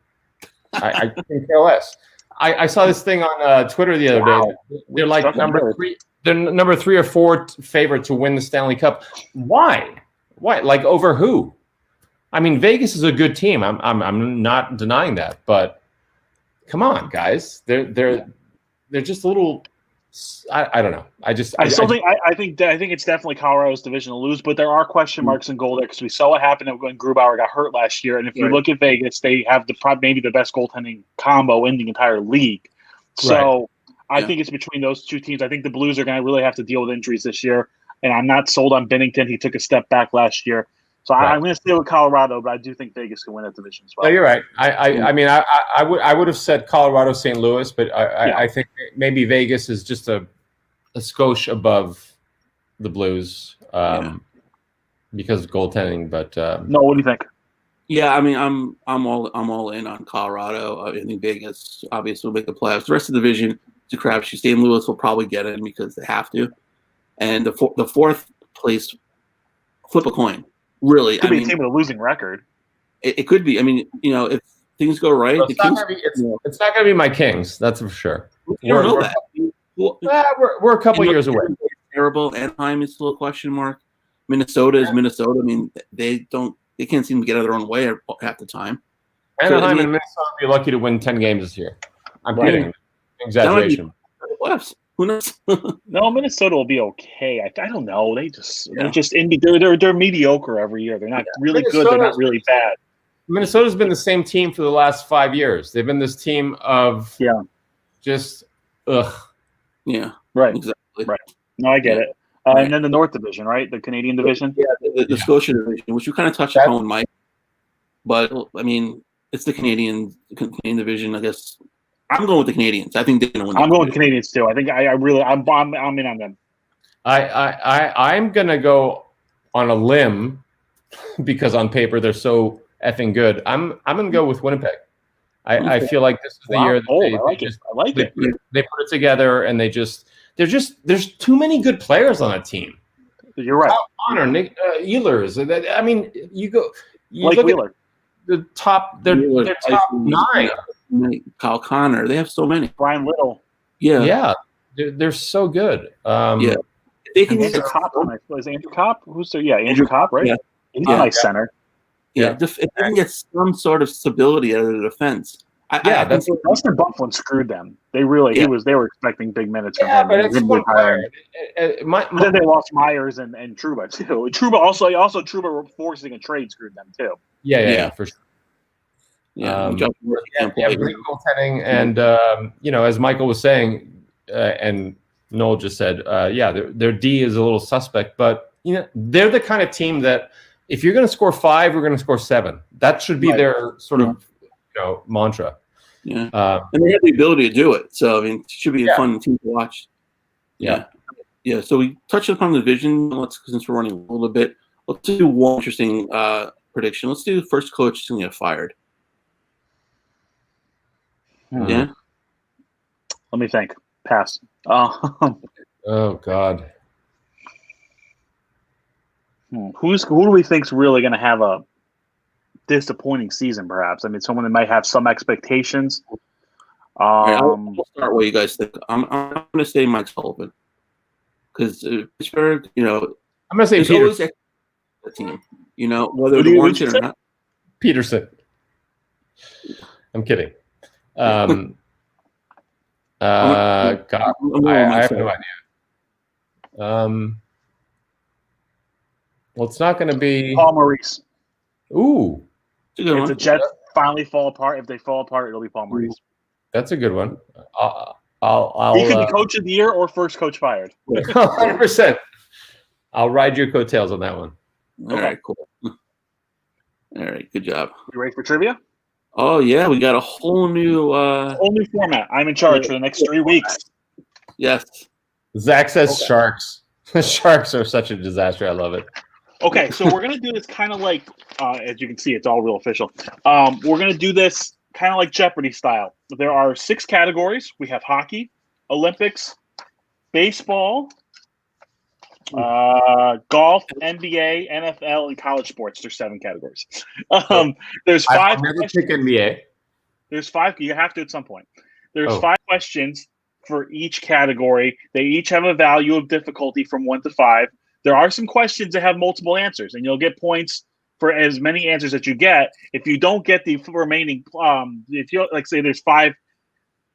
I can care less. I saw this thing on Twitter the other day. They're like number 3. They're number 3 or 4 favorite to win the Stanley Cup. Why? Like over who? I mean, Vegas is a good team. I'm not denying that, but come on, guys. They're just a little. I don't know. I think it's definitely Colorado's division to lose, but there are question marks in goal there because we saw what happened when Grubauer got hurt last year. And if you look at Vegas, they have maybe the best goaltending combo in the entire league. So I think it's between those two teams. I think the Blues are going to really have to deal with injuries this year, and I'm not sold on Binnington. He took a step back last year. So I'm going to stay with Colorado, but I do think Vegas can win that division as well. No, you're right. I mean, I would have said Colorado, St. Louis, but I think maybe Vegas is just a skosh above the Blues because of goaltending. But no, what do you think? Yeah, I mean, I'm all in on Colorado. I think Vegas obviously will make the playoffs. The rest of the division, it's a crapshoot. St. Louis will probably get in because they have to, and the fourth place, flip a coin. Really, could be a team with a losing record. It could be. I mean, if things go right, it's not going to be my Kings. That's for sure. You don't know that. We're a couple years away. Terrible. Anaheim is still a question mark. Minnesota is Minnesota. I mean, they can't seem to get out of their own way half the time. Anaheim and Minnesota would be lucky to win 10 games this year. I'm kidding. Exaggeration. Who knows? No, Minnesota will be okay. I don't know. They're mediocre every year. They're not really good. They're not really bad. Minnesota's been the same team for the last 5 years. They've been this team of just ugh. Yeah. Right. Exactly. Right. No, I get it. And then the North Division, right? The Canadian Division. Yeah, the Scotia Division, which we kind of touched upon, Mike. But I mean, it's the Canadian Division. I guess I'm going with the Canadians. I think they're going to win. I'm going with the Canadians too. I think I'm in on them. I'm going to go on a limb because on paper they're so effing good. I'm going to go with Winnipeg. I feel like this is the year that they put it together, and there's too many good players on a team. You're right. Connor, Nick Ehlers. I mean, you look Wheeler. At the top. Their top 9. Kyle Connor. They have so many. Brian Little. Yeah. They're so good. They can Andrew Kopp. Is Andrew Kopp? Who's there? Yeah, Andrew Kopp, right? Yeah. He's a nice center. Yeah, if they can get some sort of stability out of the defense. That's what Dustin Byfuglien screwed them. They really they were expecting big minutes from him. But it's one player. Then they lost Myers and Trouba too. Trouba were forcing a trade screwed them too. Yeah, for sure. Great goaltending, and as Michael was saying, and Noel just said, their D is a little suspect, but they're the kind of team that if you're going to score 5, we're going to score 7. That should be their sort of mantra. Yeah, and they have the ability to do it. So I mean, it should be a fun team to watch. Yeah. So we touched upon the division. Since we're running a little bit, let's do one interesting prediction. Let's do the first coach is going to get fired. Yeah. Let me think. Pass. Oh God. Who do we think's really going to have a disappointing season? Perhaps. I mean, someone that might have some expectations. I'll start. What you guys think? I'm going to say Mike Sullivan because Pittsburgh. I'm going to say Peterson. The team. Whether they want it or not. Peterson. I'm kidding. God, I have no idea. Well, it's not going to be Paul Maurice. Ooh, if the Jets finally fall apart, if they fall apart, it'll be Paul Maurice. That's a good one. He could be coach of the year or first coach fired. 100%. I'll ride your coattails on that one. All right, cool. All right, good job. You ready for trivia? Oh yeah, we got a whole new format. I'm in charge for the next 3 weeks. Yes. Zach says Sharks. The Sharks are such a disaster. I love it. Okay, so we're gonna do this kind of like, as you can see, it's all real official. We're gonna do this kind of like Jeopardy style. There are 6 categories. We have hockey, Olympics, baseball, golf, NBA, NFL, and college sports. There's 7 categories. There's 5. I've never picked NBA. There's 5. You have to at some point. There's 5 questions for each category. They each have a value of difficulty from 1 to 5. There are some questions that have multiple answers, and you'll get points for as many answers that you get. If you don't get the remaining, if you say there's 5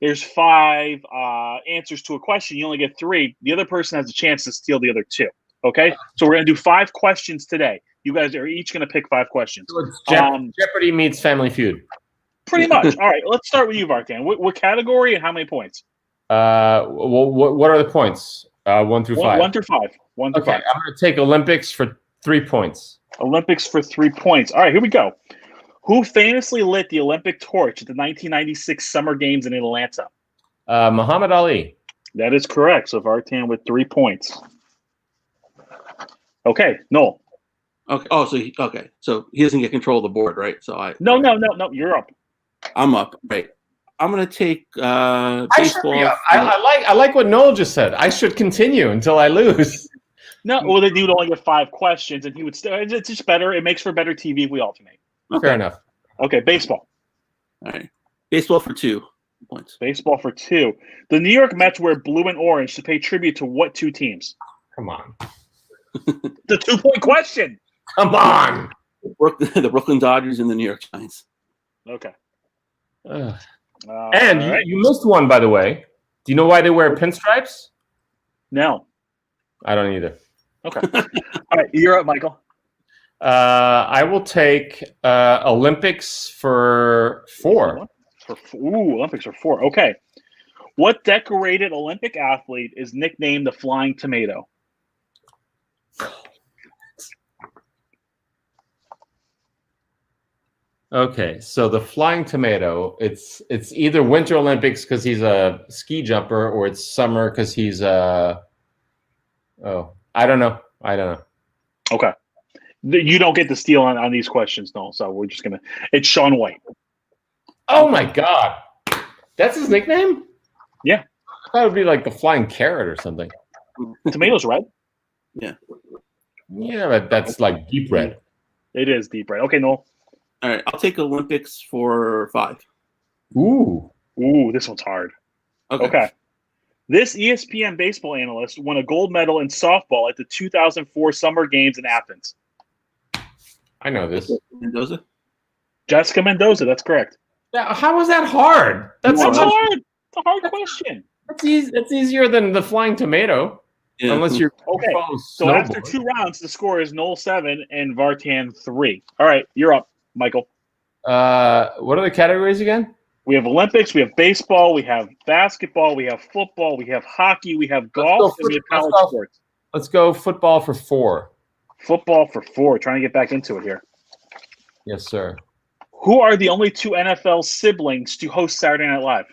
answers to a question, you only get 3. The other person has a chance to steal the other 2. Okay, so we're gonna do 5 questions today. You guys are each gonna pick 5 questions. So it's Jeopardy meets Family Feud. Pretty much. All right, let's start with you, Vartan. What category and how many points? What are the points? 1 through 5. 1 through 5. 1 through 5. I'm going to take Olympics for 3 points. Olympics for 3 points. All right, here we go. Who famously lit the Olympic torch at the 1996 Summer Games in Atlanta? Muhammad Ali. That is correct. So Vartan with 3 points. Okay, Noel. Okay. Oh, so he doesn't get control of the board, right? So No. You're up. I'm up. Right. I'm gonna take baseball. I like what Noel just said. I should continue until I lose. No, well, then you'd only get 5 questions, and he would still. It's just better. It makes for better TV if we alternate. Okay. Fair enough. Okay, baseball. All right. Baseball for 2 points. Baseball for 2. The New York Mets wear blue and orange to pay tribute to what 2 teams? Come on. The 2-point question. Come on. The Brooklyn Dodgers and the New York Giants. Okay. And you missed one, by the way. Do you know why they wear pinstripes? No. I don't either. Okay. All right, you're up, Michael. I will take Olympics for 4. Olympics for 4. Okay. What decorated Olympic athlete is nicknamed the Flying Tomato? Okay, so the Flying Tomato, it's either Winter Olympics because he's a ski jumper, or it's summer because he's I don't know. Okay. You don't get the steal on these questions, no. So we're just gonna. It's Shaun White. Oh my God, that's his nickname? Yeah. I thought it would be like the Flying Carrot or something. Tomato's red. Yeah. Yeah, but that's like deep red. It is deep red. Okay, Noel. All right. I'll take Olympics for 5. Ooh, this one's hard. Okay. Okay. This ESPN baseball analyst won a gold medal in softball at the 2004 Summer Games in Athens. I know this. Mendoza. Jessica Mendoza. That's correct. Yeah, how was that hard? That's hard. hard. It's a hard question. That's easier than the Flying Tomato. Yeah. Unless you're okay. So after 2 rounds, the score is Noel 7 and Vartan 3. All right, you're up, Michael. What are the categories again? We have Olympics, we have baseball, we have basketball, we have football, we have hockey, we have golf, and we have college sports. Let's go football for 4. Football for 4. Trying to get back into it here. Yes, sir. Who are the only 2 NFL siblings to host Saturday Night Live?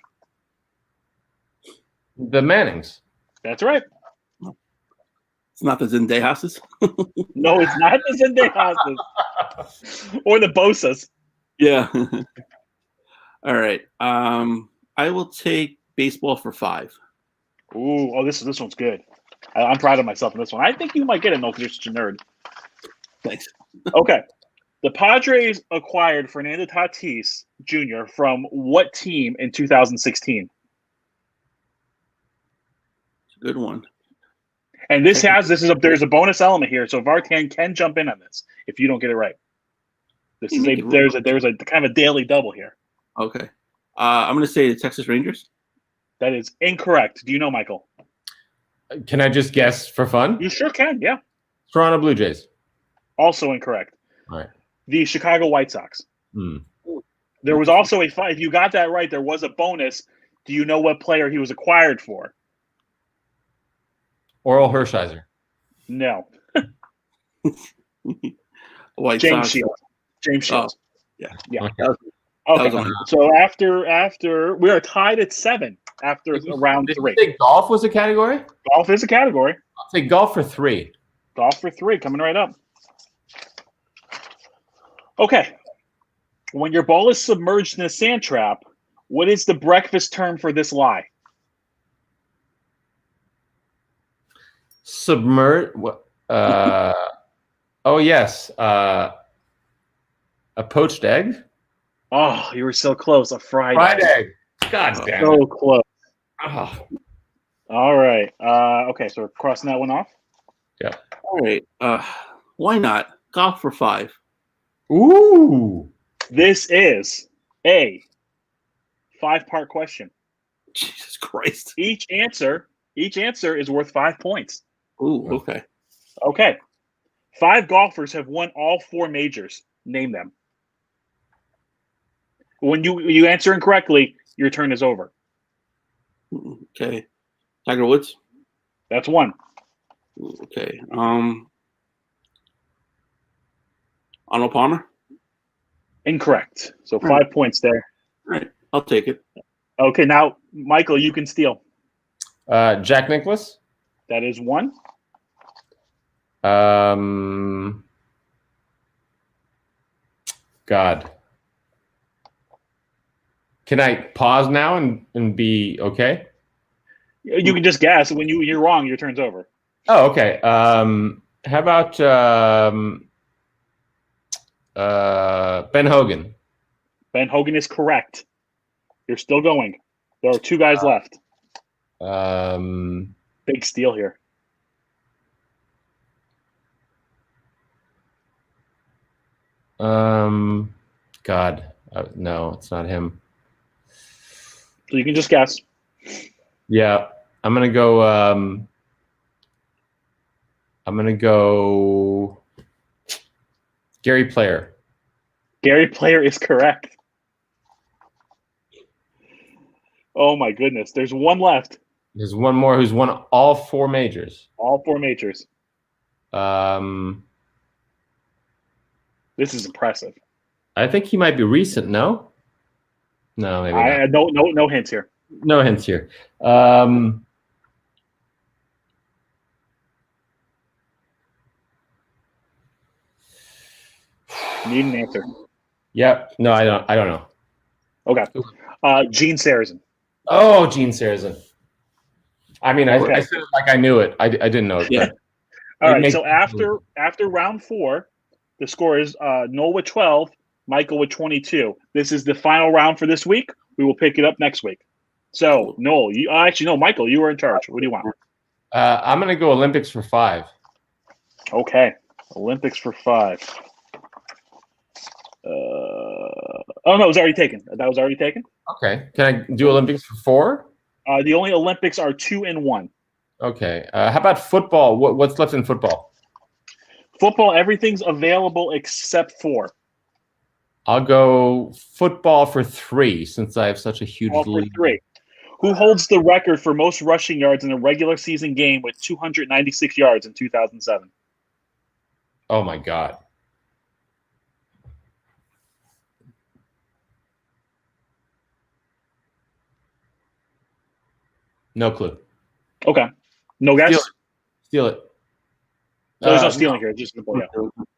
The Mannings. That's right. It's not the Zendayas. No, it's not the Zendayas or the Bosas. Yeah. All right. I will take baseball for 5. This one's good. I'm proud of myself in this one. I think you might get it, no, because you're such a nerd. Thanks. Okay. The Padres acquired Fernando Tatis Jr. from what team in 2016? It's a good one. And there's a bonus element here, so Vartan can jump in on this if you don't get it right. There's a kind of a daily double here. Okay. I'm going to say the Texas Rangers. That is incorrect. Do you know, Michael? Can I just guess for fun? You sure can, yeah. Toronto Blue Jays. Also incorrect. All right. The Chicago White Sox. There was also if you got that right, there was a bonus. Do you know what player he was acquired for? Oral Hershiser. No. White James Sox. Shields. James Shields. Yeah. Okay. So after we are tied at 7 after round 3. Did you say golf was a category? Golf is a category. I'll take golf for 3. Golf for 3, coming right up. Okay. When your ball is submerged in a sand trap, what is the breakfast term for this lie? Submerge. Oh yes. A poached egg. Oh, you were so close. A fried egg. God damn. So close. Oh. All right. Okay, so we're crossing that one off. Yeah. All right. Why not? Golf for 5. Ooh. This is a 5-part question. Jesus Christ. Each answer is worth 5 points. Ooh, okay. Okay. 5 golfers have won all 4 majors. Name them. When you answer incorrectly, your turn is over. Okay. Tiger Woods. That's one. Okay. Arnold Palmer. Incorrect. So 5 Right. points there. All right. I'll take it. Okay, now Michael, you can steal. Jack Nicklaus. That is one. God. Can I pause now and be okay? You can just guess. When you're wrong, your turn's over. Oh, okay. How about Ben Hogan? Ben Hogan is correct. You're still going. There are two guys left. Big steal here. God, no, it's not him. So you can just guess. Yeah, I'm gonna go. Gary Player. Gary Player is correct. Oh my goodness. There's one left. There's one more who's won all four majors. All four majors. This is impressive. I think he might be recent. No, maybe not. No hints here. No hints here. Need an answer. Yep. No, I don't know. Okay. Gene Sarazen. Oh, Gene Sarazen. I mean, Okay. I said it like I knew it. I didn't know it. Yeah. All right. So after round 4, the score is Noel with 12, Michael with 22. This is the final round for this week. We will pick it up next week. So Noel, Michael, you are in charge. What do you want? I'm gonna go Olympics for 5. Okay. Olympics for 5. Oh no, it was already taken. That was already taken. Okay. Can I do Olympics for 4? The only Olympics are 2 and 1. Okay. How about football? What's left in football? Football, everything's available except for. I'll go football for 3 since I have such a huge lead. 3. Who holds the record for most rushing yards in a regular season game with 296 yards in 2007? Oh my God. No clue. Okay. No guess? Steal it. There's no stealing here. Just yeah.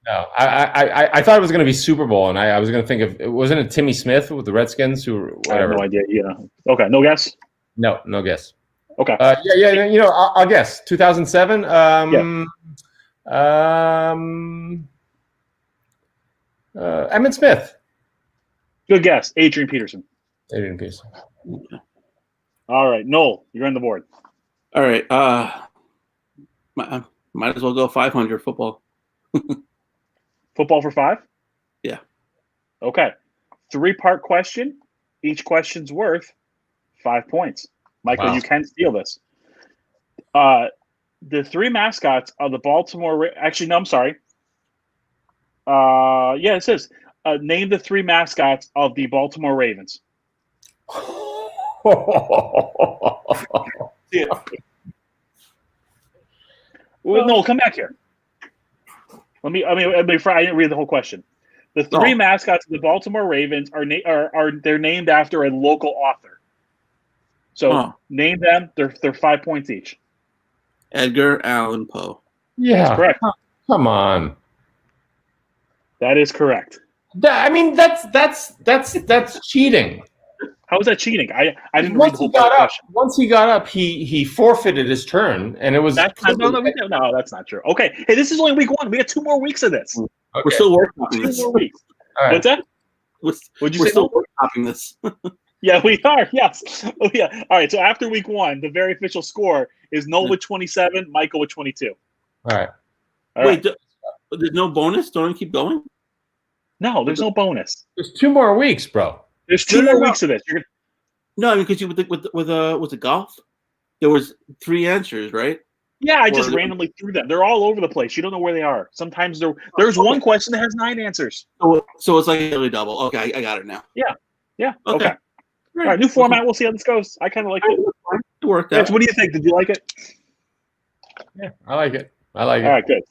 No, I thought it was going to be Super Bowl, and I was going to think of, wasn't it Timmy Smith with the Redskins who whatever? I have no idea. Yeah. Okay. No guess. No guess. Okay. Yeah. You know, I'll guess 2007. Emmitt Smith. Good guess. Adrian Peterson. Adrian Peterson. All right, Noel, you're on the board. All right. Might as well go 500 football. Football for 5? Yeah. Okay. 3-part question. Each question's worth 5 points. Michael, You can steal this. The 3 mascots of the Baltimore... Actually, no, I'm sorry. Yeah, it says, name the 3 mascots of the Baltimore Ravens. Yeah. Well, no, come back here. I didn't read the whole question. The 3 mascots of the Baltimore Ravens they're named after a local author. So name them. They're 5 points each. Edgar Allan Poe. Yeah, that's correct. Come on. That is correct. I mean, that's cheating. How is that cheating? I didn't read the whole question. Once he got up, he forfeited his turn, and it was. No, that's not true. Okay, hey, this is only week 1. We got 2 more weeks of this. Okay. We're still working on 2 this. more weeks. All right. What's that? We're still working on this. Yeah, we are. Yes. Oh, yeah. All right. So after week 1, the very official score is Noel with 27, Michael with 22. All right. Wait, there's no bonus? Don't I keep going? No, there's no bonus. There's 2 more weeks, bro. There's 2 more weeks of this. No, I mean, because with the golf, there was 3 answers, right? Yeah, I just randomly threw them. They're all over the place. You don't know where they are. Sometimes there's one question that has 9 answers. So it's like a daily double. Okay, I got it now. Yeah. Yeah. Okay. Great. All right. New format. We'll see how this goes. I kind of like it. It worked Rich, out. what do you think? Did you like it? Yeah, I like it. I like All it. right. Good.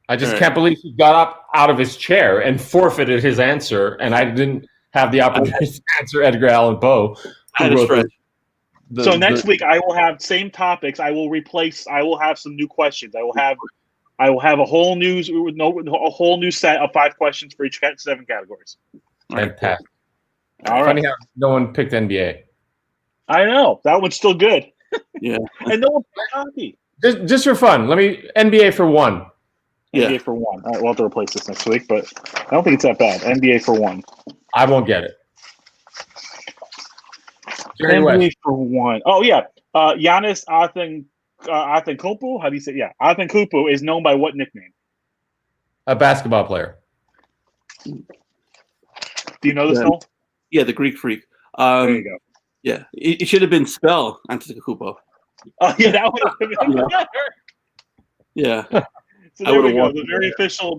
I just All right. can't believe he got up out of his chair and forfeited his answer, and I didn't have the opportunity to answer Edgar Allan Poe. I had a stretch. So next week I will have same topics. I will have some new questions. I will have a whole new set of 5 questions for each 7 categories. Fantastic. All Funny right. how no one picked NBA. I know that one's still good. Yeah. And no one picked hockey. Just for fun, let me NBA for 1. Yeah. NBA for 1. All right, we'll have to replace this next week, but I don't think it's that bad. NBA for 1. I won't get it. Jerry NBA West. for 1. Oh yeah, Giannis Antetokounmpo. How do you say? Yeah, Antetokounmpo is known by what nickname? A basketball player. Do you know this, Yeah. Noel? Yeah, the Greek freak. There you go. Yeah, it should have been spell Antetokounmpo. Oh yeah, that would have been better. Yeah. So I there we would've go. walked The very official.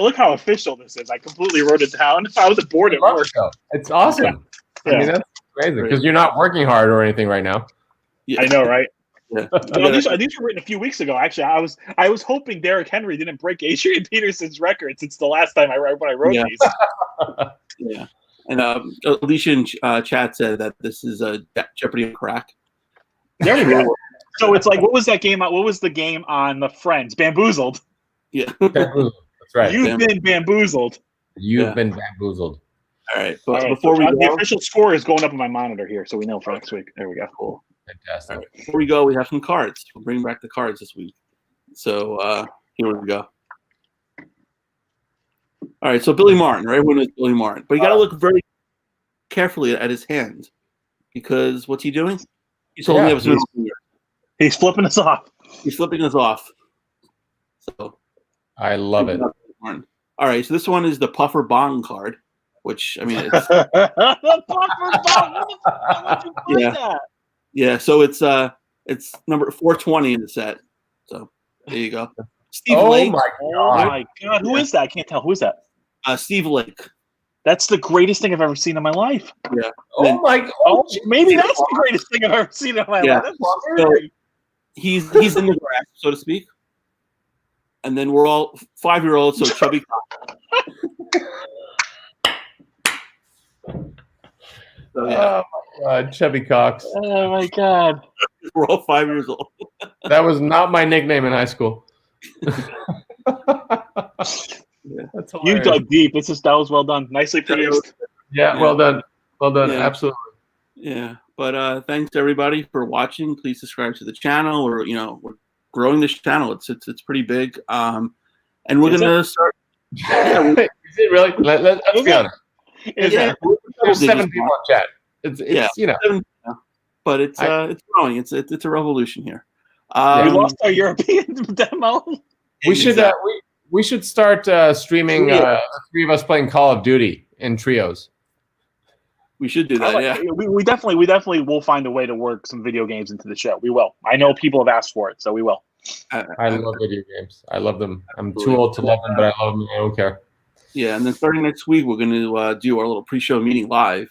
Look how official this is. I completely wrote it down. I was bored at work. It's awesome. Yeah. I mean, that's crazy because you're not working hard or anything right now. Yeah. I know, right? Yeah. No, these were written a few weeks ago. Actually, I was hoping Derrick Henry didn't break Adrian Peterson's record since the last time I wrote these. Yeah. And Alicia in chat said that this is a Jeopardy of crack. There we go. So it's like, what was that game? What was the game on the Friends? Bamboozled. Yeah. Bamboozled. That's right. You've been bamboozled. You've been bamboozled. All right. All But right, before we the go, official score is going up on my monitor here, so we know for next week. There we go. cool. Fantastic. All right. Before we go, we have some cards. We'll bring back the cards this week. So here we go. All right. So Billy Martin, right? Everyone knows Billy Martin, but you got to look very carefully at his hand because what's he doing? He's holding up his middle finger. He's flipping us off. He's flipping us off. So I love it. All right. So this one is the Puffer Bong card, which I mean, it's Yeah. yeah. So it's number 420 in the set. So there you go. Steve Oh Lake. my Oh god! my god, who is that? I can't tell. Who is that? Steve Lake. That's the greatest thing I've ever seen in my life. Yeah. Oh my god! Oh, maybe that's the greatest thing I've ever seen in my Yeah. life. That's So, scary. he's in the grass, so to speak. And then we're all 5-year-olds, so chubby. So yeah, Oh my god, Chubby Cox. Oh my god. we're all 5 years old. That was not my nickname in high school. That's You hilarious. dug deep. That was well done. Nicely produced. Yeah, well done. Well done. Yeah. Absolutely. Yeah, but thanks to everybody for watching. Please subscribe to the channel. We're growing this channel. It's pretty big. And we're Is gonna start. Yeah, is it really? Let's be honest. Yeah. There's 7 people in chat. It's But it's growing. It's a revolution here. We lost our European demo. We should start streaming the 3 of us playing Call of Duty in trios. We should do that. Yeah. We definitely will find a way to work some video games into the show. We will. I know people have asked for it, so we will. I love video games. I love them. I'm too old to love them, but I love them. I don't care. Yeah, and then starting next week, we're going to do our little pre-show meeting live.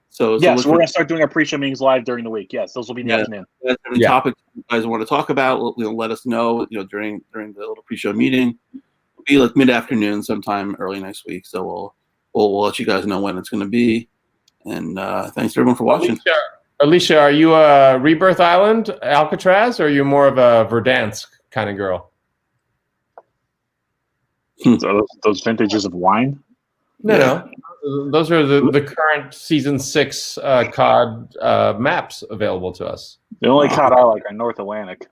So yes, we're going to start doing our pre-show meetings live during the week. Yes, those will be in the afternoon. If there's any topics you guys want to talk about, let us know. During the little pre-show meeting, it'll be like mid-afternoon, sometime early next week. So we'll let you guys know when it's going to be. And thanks to everyone for watching. Alicia, are you a Rebirth Island, Alcatraz, or are you more of a Verdansk kind of girl? So those vintages of wine? No. Those are the current season 6 COD maps available to us. The only cod I like are North Atlantic.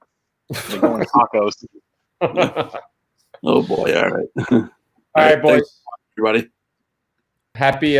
They go in tacos. Oh boy! All right. All right, boys. Thanks, everybody. Happy